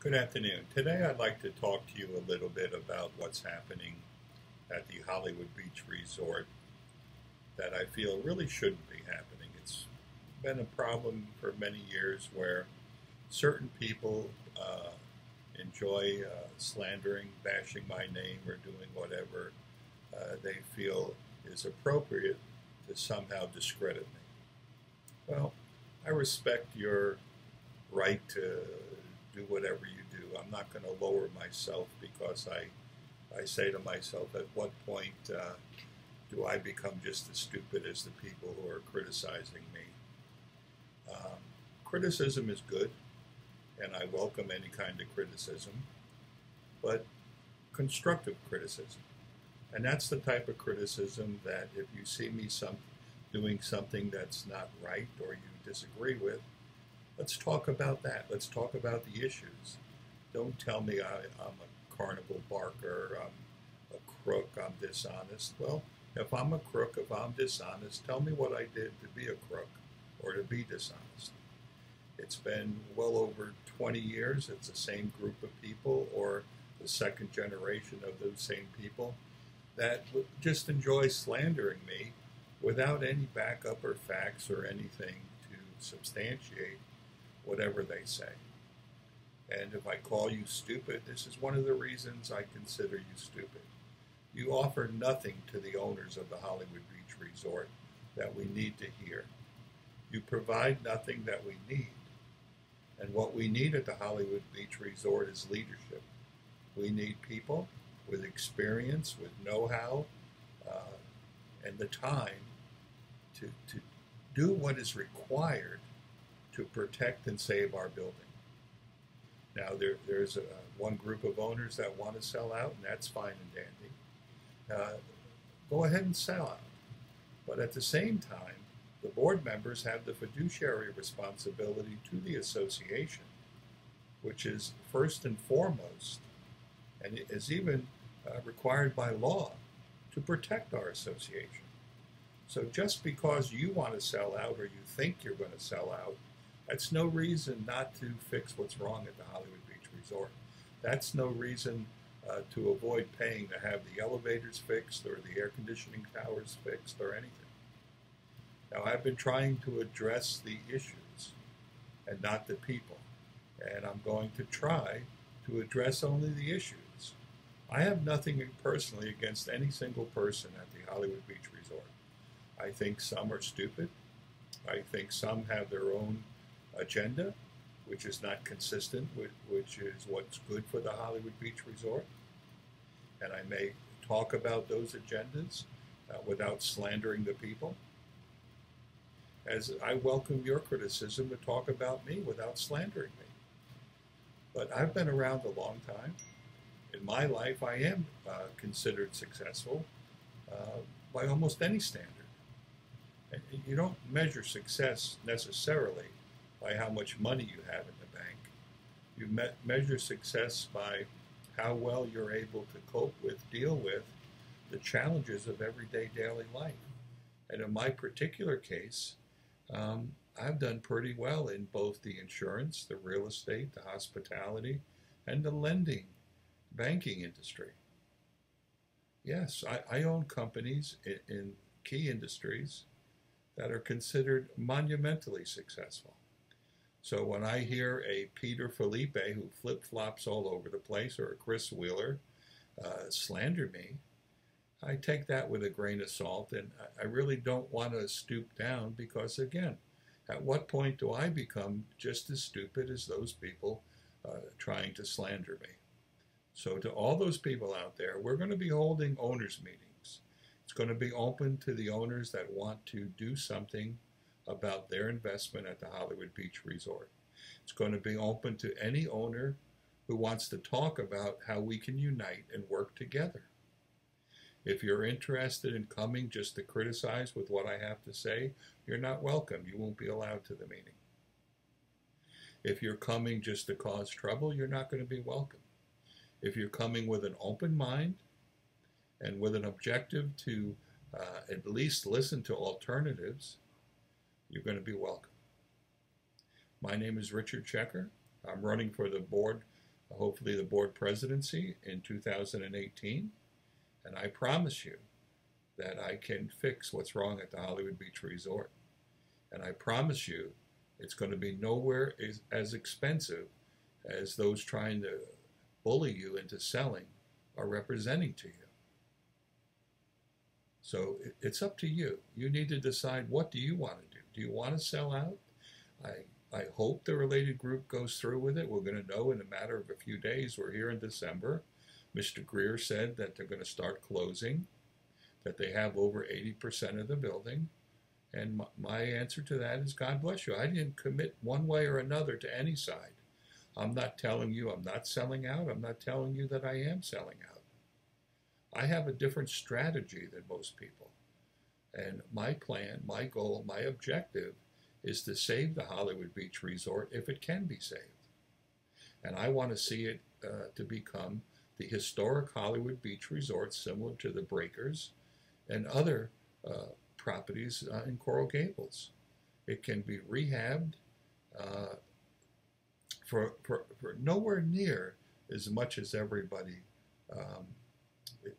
Good afternoon. Today I'd like to talk to you a little bit about what's happening at the Hollywood Beach Resort that I feel really shouldn't be happening. It's been a problem for many years where certain people enjoy slandering, bashing my name, or doing whatever they feel is appropriate to somehow discredit me. Well, I respect your right to do whatever you do. I'm not going to lower myself because I say to myself, at what point do I become just as stupid as the people who are criticizing me? Criticism is good, and I welcome any kind of criticism, but constructive criticism. And that's the type of criticism that if you see me doing something that's not right or you disagree with, let's talk about that. Let's talk about the issues. Don't tell me I'm a carnival barker, I'm a crook, I'm dishonest. Well, if I'm a crook, if I'm dishonest, tell me what I did to be a crook or to be dishonest. It's been well over 20 years. It's the same group of people or the second generation of those same people that just enjoy slandering me without any backup or facts or anything to substantiate whatever they say. And if I call you stupid, this is one of the reasons I consider you stupid. You offer nothing to the owners of the Hollywood Beach Resort that we need to hear. You provide nothing that we need. And what we need at the Hollywood Beach Resort is leadership. We need people with experience, with know-how, and the time to do what is required to protect and save our building. Now, there's one group of owners that want to sell out, and that's fine and dandy. Go ahead and sell out. But at the same time, the board members have the fiduciary responsibility to the association, which is first and foremost, and is even required by law, to protect our association. So just because you want to sell out or you think you're going to sell out, that's no reason not to fix what's wrong at the Hollywood Beach Resort. That's no reason to avoid paying to have the elevators fixed or the air conditioning towers fixed or anything. Now, I've been trying to address the issues and not the people, and I'm going to try to address only the issues. I have nothing personally against any single person at the Hollywood Beach Resort. I think some are stupid. I think some have their own agenda, which is not consistent with which is what's good for the Hollywood Beach Resort. And I may talk about those agendas without slandering the people. As I welcome your criticism to talk about me without slandering me. But I've been around a long time. In my life, I am considered successful by almost any standard. And you don't measure success necessarily by how much money you have in the bank. You measure success by how well you're able to cope with, deal with the challenges of everyday daily life. And in my particular case, I've done pretty well in both the insurance, the real estate, the hospitality, and the lending, banking industry. Yes, I own companies in key industries that are considered monumentally successful. So when I hear a Peter Felipe who flip-flops all over the place or a Chris Wheeler slander me, I take that with a grain of salt, and I really don't want to stoop down because, again, at what point do I become just as stupid as those people trying to slander me? So to all those people out there, we're going to be holding owners meetings. It's going to be open to the owners that want to do something about their investment at the Hollywood Beach Resort. It's going to be open to any owner who wants to talk about how we can unite and work together. If you're interested in coming just to criticize with what I have to say, you're not welcome. You won't be allowed to the meeting. If you're coming just to cause trouble, you're not going to be welcome. If you're coming with an open mind and with an objective to at least listen to alternatives, you're going to be welcome. My name is Richard Schecher. I'm running for the board hopefully the board presidency in 2018, and I promise you that I can fix what's wrong at the Hollywood Beach Resort. And I promise you it's going to be nowhere as expensive as those trying to bully you into selling are representing to you. So it's up to you. You need to decide, what do you want to do? Do you want to sell out? I hope the related group goes through with it. We're going to know in a matter of a few days. We're here in December. Mr. Greer said that they're going to start closing, that they have over 80% of the building. And my answer to that is, God bless you. I didn't commit one way or another to any side. I'm not telling you I'm not selling out. I'm not telling you that I am selling out. I have a different strategy than most people. And my plan, my goal, my objective is to save the Hollywood Beach Resort if it can be saved. And I want to see it to become the historic Hollywood Beach Resort, similar to the Breakers and other properties in Coral Gables. It can be rehabbed for nowhere near as much as everybody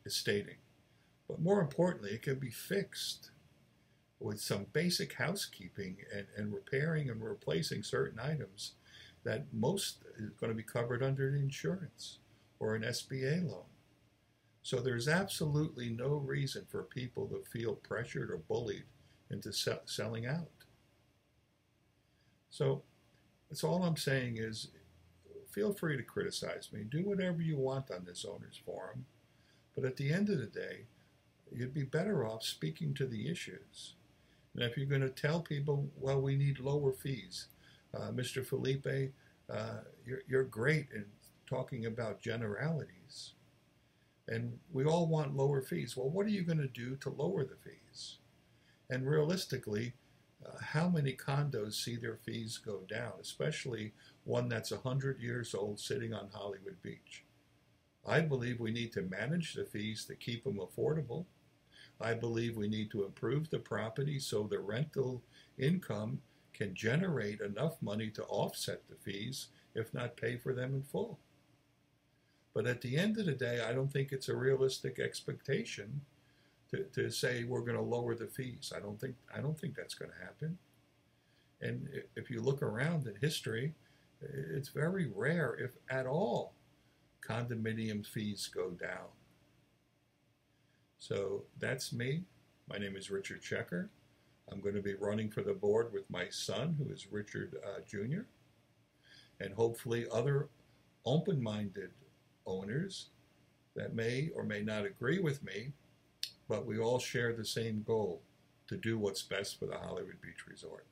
is stating. But more importantly, it can be fixed with some basic housekeeping and repairing and replacing certain items that most is going to be covered under insurance or an SBA loan. So there's absolutely no reason for people to feel pressured or bullied into selling out. So that's all I'm saying is, feel free to criticize me. Do whatever you want on this owners forum. But at the end of the day, you'd be better off speaking to the issues. And if you're going to tell people, well, we need lower fees, Mr. Felipe, you're great in talking about generalities. And we all want lower fees. Well, what are you going to do to lower the fees? And realistically, how many condos see their fees go down, especially one that's 100 years old sitting on Hollywood Beach? I believe we need to manage the fees to keep them affordable. I believe we need to improve the property so the rental income can generate enough money to offset the fees, if not pay for them in full. But at the end of the day, I don't think it's a realistic expectation to say we're going to lower the fees. I don't think that's going to happen. And if you look around in history, it's very rare, if at all, condominium fees go down. So that's me. My name is Richard Schecher. I'm going to be running for the board with my son, who is Richard Jr., and hopefully other open-minded owners that may or may not agree with me, but we all share the same goal, to do what's best for the Hollywood Beach Resort.